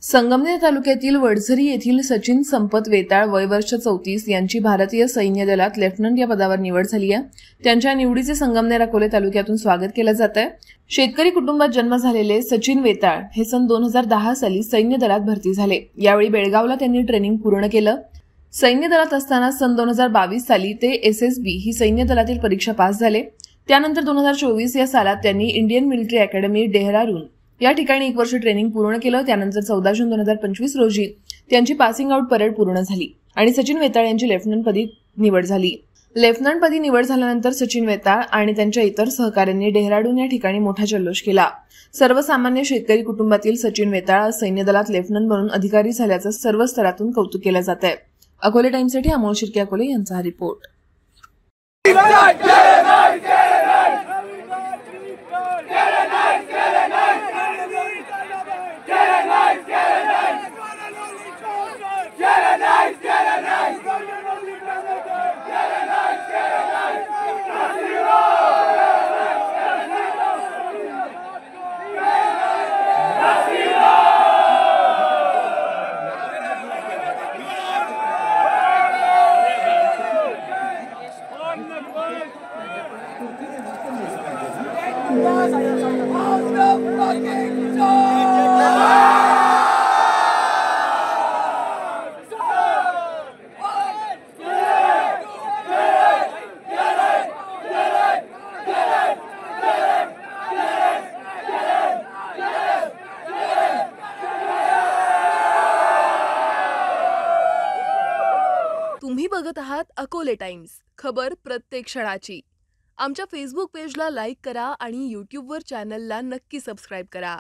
संगमनेर तालुक्यातील वडझरी येथील सचिन संपत वेताळ वय वर्ष 34 यांची भारतीय सैन्य दलात लेफ्टनंट या पदावर निवड झाली आहे। त्यांच्या निवडीचे संगमनेर अकोले तालुक्यातून स्वागत केले जात आहे। शेतकरी कुटुंबात जन्म झालेले सचिन वेताळ हे सन 2010 साली सैन्य दलात भरती झाले। यावेळी बेळगावला त्यांनी ट्रेनिंग पूर्ण केलं। सैन्य दलात असताना सन 2022 साली ते SSB ही सैन्य दलातील परीक्षा पास झाले। त्यानंतर 2024 या सालात त्यांनी इंडियन मिलिटरी अकॅडमी डेहराडून या ठिकाणी 1 वर्ष ट्रेनिंग पूर्ण केलं। त्यानंतर 14 जून 2025 रोजी त्यांची पासिंग आउट परेड पूर्ण झाली आणि सचिन वेताळ यांची लेफ्टनंट पदी निवड झाली। लेफ्टनंट पदी निवड झाल्यानंतर सचिन वेताळ आणि त्यांच्या इतर सहकाऱ्यांनी डेहराडून या ठिकाणी मोठा जल्लोष केला। सर्वसामान्य शेतकरी कुटुंबातील सचिन वेताळ सैन्य दलात लेफ्टनंट म्हणून अधिकारी झाल्याचं सर्व स्तरातून कौतुक केलं जात आहे। अकोले टाइम्ससाठी अमोल शिर्के अकोले यांचा हा रिपोर्ट। तुम्ही बघत आहात अकोले टाइम्स, खबर प्रत्येक क्षणाची। आमच्या फेसबुक पेजला लाईक करा आणि यूट्यूबवर चॅनलला नक्की सबस्क्राइब करा।